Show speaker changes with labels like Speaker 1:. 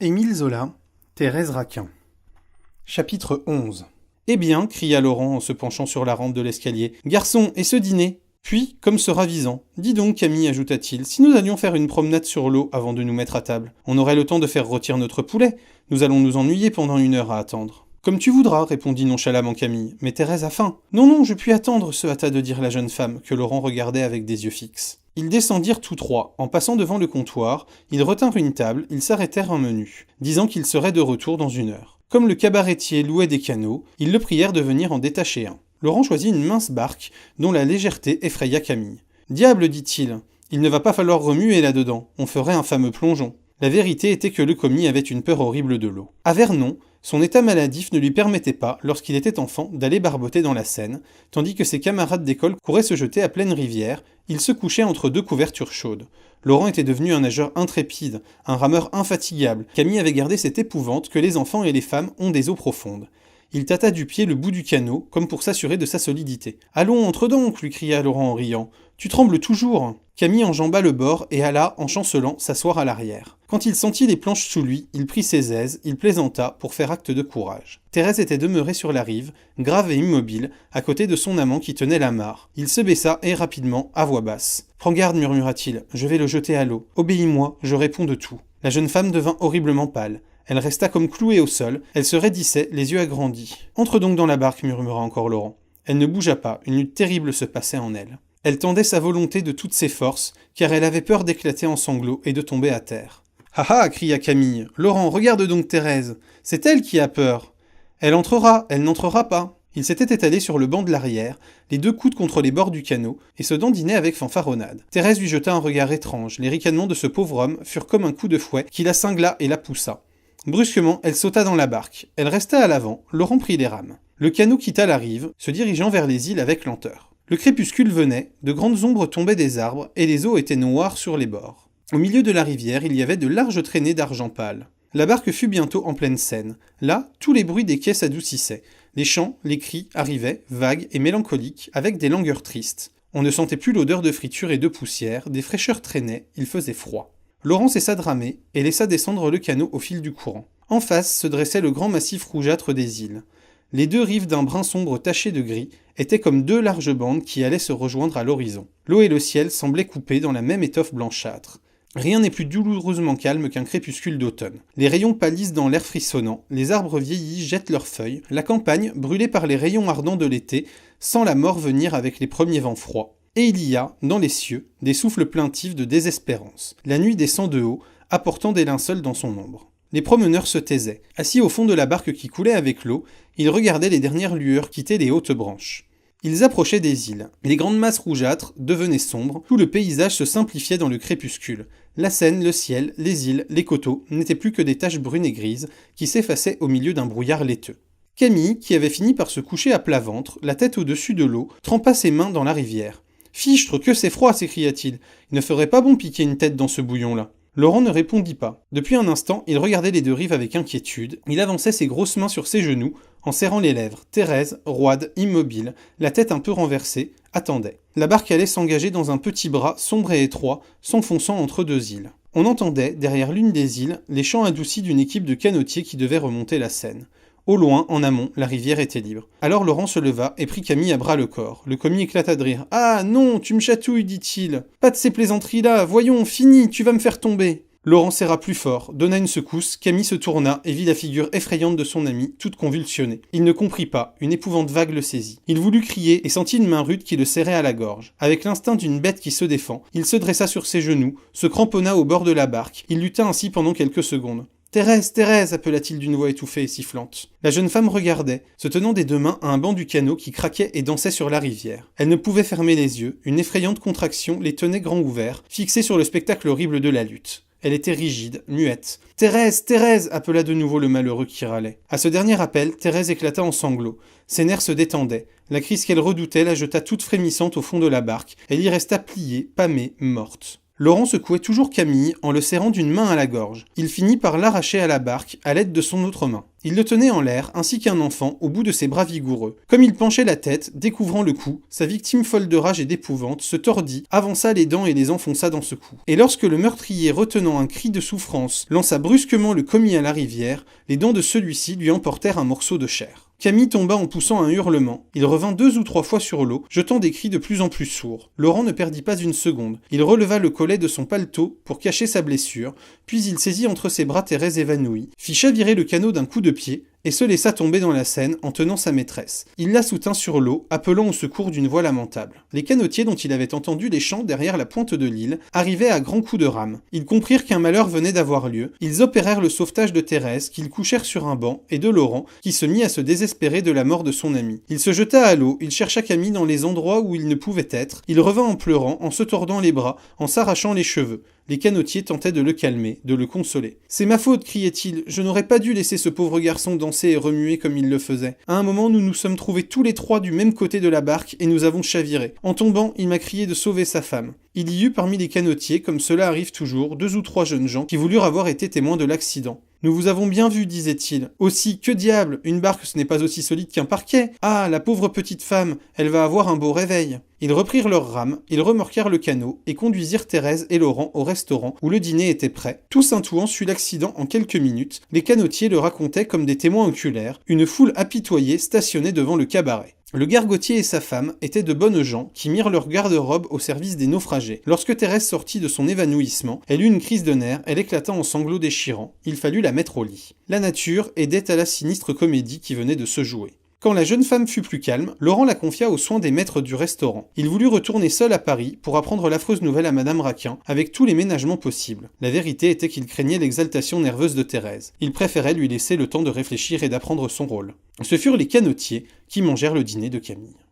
Speaker 1: Émile Zola, Thérèse Raquin. Chapitre 11. Eh bien, cria Laurent en se penchant sur la rampe de l'escalier. Garçon, et ce dîner? Puis, comme se ravisant, dis donc Camille, ajouta-t-il, si nous allions faire une promenade sur l'eau avant de nous mettre à table, on aurait le temps de faire rôtir notre poulet. Nous allons nous ennuyer pendant 1 heure à attendre. Comme tu voudras, répondit nonchalamment Camille, mais Thérèse a faim. Non, je puis attendre, se hâta de dire la jeune femme, que Laurent regardait avec des yeux fixes. Ils descendirent tous trois. En passant devant le comptoir, ils retinrent une table, ils s'arrêtèrent un menu, disant qu'ils seraient de retour dans 1 heure. Comme le cabaretier louait des canots, ils le prièrent de venir en détacher un. Laurent choisit une mince barque, dont la légèreté effraya Camille. « Diable, dit-il, il ne va pas falloir remuer là-dedans, on ferait un fameux plongeon. » La vérité était que le commis avait une peur horrible de l'eau. À Vernon, son état maladif ne lui permettait pas, lorsqu'il était enfant, d'aller barboter dans la Seine, tandis que ses camarades d'école couraient se jeter à pleine rivière, il se couchait entre deux couvertures chaudes. Laurent était devenu un nageur intrépide, un rameur infatigable. Camille avait gardé cette épouvante que les enfants et les femmes ont des eaux profondes. Il tâta du pied le bout du canot, comme pour s'assurer de sa solidité. « Allons, entre donc !» lui cria Laurent en riant. « Tu trembles toujours !» Camille enjamba le bord et alla, en chancelant, s'asseoir à l'arrière. Quand il sentit les planches sous lui, il prit ses aises, il plaisanta pour faire acte de courage. Thérèse était demeurée sur la rive, grave et immobile, à côté de son amant qui tenait l'amarre. Il se baissa et rapidement, à voix basse. « Prends garde, murmura-t-il, je vais le jeter à l'eau. Obéis-moi, je réponds de tout. » La jeune femme devint horriblement pâle. Elle resta comme clouée au sol, elle se raidissait, les yeux agrandis. « Entre donc dans la barque, murmura encore Laurent. Elle ne bougea pas, une lutte terrible se passait en elle. Elle tendait sa volonté de toutes ses forces, car elle avait peur d'éclater en sanglots et de tomber à terre. « Ah ah !» cria Camille. « Laurent, regarde donc Thérèse. C'est elle qui a peur. Elle entrera, elle n'entrera pas. » Il s'était étalé sur le banc de l'arrière, les deux coudes contre les bords du canot, et se dandinait avec fanfaronnade. Thérèse lui jeta un regard étrange. Les ricanements de ce pauvre homme furent comme un coup de fouet qui la cingla et la poussa. Brusquement, elle sauta dans la barque. Elle resta à l'avant, Laurent prit les rames. Le canot quitta la rive, se dirigeant vers les îles avec lenteur. Le crépuscule venait, de grandes ombres tombaient des arbres, et les eaux étaient noires sur les bords. Au milieu de la rivière, il y avait de larges traînées d'argent pâle. La barque fut bientôt en pleine Seine. Là, tous les bruits des quais s'adoucissaient. Les chants, les cris arrivaient, vagues et mélancoliques, avec des langueurs tristes. On ne sentait plus l'odeur de friture et de poussière, des fraîcheurs traînaient, il faisait froid. Laurent cessa de ramer et laissa descendre le canot au fil du courant. En face se dressait le grand massif rougeâtre des îles. Les deux rives d'un brun sombre taché de gris étaient comme deux larges bandes qui allaient se rejoindre à l'horizon. L'eau et le ciel semblaient coupés dans la même étoffe blanchâtre. Rien n'est plus douloureusement calme qu'un crépuscule d'automne. Les rayons pâlissent dans l'air frissonnant, les arbres vieillis jettent leurs feuilles, la campagne, brûlée par les rayons ardents de l'été, sent la mort venir avec les premiers vents froids. Et il y a, dans les cieux, des souffles plaintifs de désespérance. La nuit descend de haut, apportant des linceuls dans son ombre. Les promeneurs se taisaient. Assis au fond de la barque qui coulait avec l'eau, ils regardaient les dernières lueurs quitter les hautes branches. Ils approchaient des îles. Les grandes masses rougeâtres devenaient sombres, tout le paysage se simplifiait dans le crépuscule. La Seine, le ciel, les îles, les coteaux n'étaient plus que des taches brunes et grises qui s'effaçaient au milieu d'un brouillard laiteux. Camille, qui avait fini par se coucher à plat ventre, la tête au-dessus de l'eau, trempa ses mains dans la rivière. « Fichtre, que c'est froid !» s'écria-t-il. « Il ne ferait pas bon piquer une tête dans ce bouillon-là. » Laurent ne répondit pas. Depuis un instant, il regardait les deux rives avec inquiétude. Il avançait ses grosses mains sur ses genoux, en serrant les lèvres. Thérèse, roide, immobile, la tête un peu renversée, attendait. La barque allait s'engager dans un petit bras sombre et étroit, s'enfonçant entre deux îles. On entendait, derrière l'une des îles, les chants adoucis d'une équipe de canotiers qui devaient remonter la Seine. Au loin, en amont, la rivière était libre. Alors Laurent se leva et prit Camille à bras le corps. Le commis éclata de rire. « Ah non, tu me chatouilles, dit-il. Pas de ces plaisanteries-là, voyons, fini, tu vas me faire tomber. » Laurent serra plus fort, donna une secousse, Camille se tourna et vit la figure effrayante de son ami, toute convulsionnée. Il ne comprit pas, une épouvante vague le saisit. Il voulut crier et sentit une main rude qui le serrait à la gorge. Avec l'instinct d'une bête qui se défend, il se dressa sur ses genoux, se cramponna au bord de la barque. Il lutta ainsi pendant quelques secondes. « Thérèse, Thérèse !» appela-t-il d'une voix étouffée et sifflante. La jeune femme regardait, se tenant des deux mains à un banc du canot qui craquait et dansait sur la rivière. Elle ne pouvait fermer les yeux, une effrayante contraction les tenait grands ouverts, fixés sur le spectacle horrible de la lutte. Elle était rigide, muette. « Thérèse, Thérèse !» appela de nouveau le malheureux qui râlait. À ce dernier appel, Thérèse éclata en sanglots. Ses nerfs se détendaient. La crise qu'elle redoutait la jeta toute frémissante au fond de la barque. Elle y resta pliée, pâmée, morte. Laurent secouait toujours Camille en le serrant d'une main à la gorge. Il finit par l'arracher à la barque à l'aide de son autre main. Il le tenait en l'air, ainsi qu'un enfant, au bout de ses bras vigoureux. Comme il penchait la tête, découvrant le cou, sa victime folle de rage et d'épouvante se tordit, avança les dents et les enfonça dans ce cou. Et lorsque le meurtrier, retenant un cri de souffrance, lança brusquement le commis à la rivière, les dents de celui-ci lui emportèrent un morceau de chair. Camille tomba en poussant un hurlement. Il revint 2 ou 3 fois sur l'eau, jetant des cris de plus en plus sourds. Laurent ne perdit pas une seconde. Il releva le collet de son paletot pour cacher sa blessure, puis il saisit entre ses bras Thérèse évanouie, fit chavirer le canot d'un coup de pied, et se laissa tomber dans la Seine en tenant sa maîtresse. Il la soutint sur l'eau, appelant au secours d'une voix lamentable. Les canotiers dont il avait entendu les chants derrière la pointe de l'île arrivaient à grands coups de rame. Ils comprirent qu'un malheur venait d'avoir lieu. Ils opérèrent le sauvetage de Thérèse, qu'ils couchèrent sur un banc, et de Laurent, qui se mit à se désespérer de la mort de son ami. Il se jeta à l'eau, il chercha Camille dans les endroits où il ne pouvait être, il revint en pleurant, en se tordant les bras, en s'arrachant les cheveux. Les canotiers tentaient de le calmer, de le consoler. « C'est ma faute, criait-il, je n'aurais pas dû laisser ce pauvre garçon danser et remuer comme il le faisait. À un moment, nous nous sommes trouvés tous les 3 du même côté de la barque et nous avons chaviré. En tombant, il m'a crié de sauver sa femme. Il y eut parmi les canotiers, comme cela arrive toujours, 2 ou 3 jeunes gens qui voulurent avoir été témoins de l'accident. Nous vous avons bien vu, disait-il. Aussi, que diable, une barque ce n'est pas aussi solide qu'un parquet. Ah, la pauvre petite femme, elle va avoir un beau réveil. Ils reprirent leurs rames, ils remorquèrent le canot et conduisirent Thérèse et Laurent au restaurant où le dîner était prêt. Tout Saint-Ouen suit l'accident en quelques minutes. Les canotiers le racontaient comme des témoins oculaires. Une foule apitoyée stationnait devant le cabaret. Le gargotier et sa femme étaient de bonnes gens qui mirent leur garde-robe au service des naufragés. Lorsque Thérèse sortit de son évanouissement, elle eut une crise de nerfs, elle éclata en sanglots déchirants. Il fallut la mettre au lit. La nature aidait à la sinistre comédie qui venait de se jouer. Quand la jeune femme fut plus calme, Laurent la confia aux soins des maîtres du restaurant. Il voulut retourner seul à Paris pour apprendre l'affreuse nouvelle à Madame Raquin, avec tous les ménagements possibles. La vérité était qu'il craignait l'exaltation nerveuse de Thérèse. Il préférait lui laisser le temps de réfléchir et d'apprendre son rôle. Ce furent les canotiers qui mangèrent le dîner de Camille.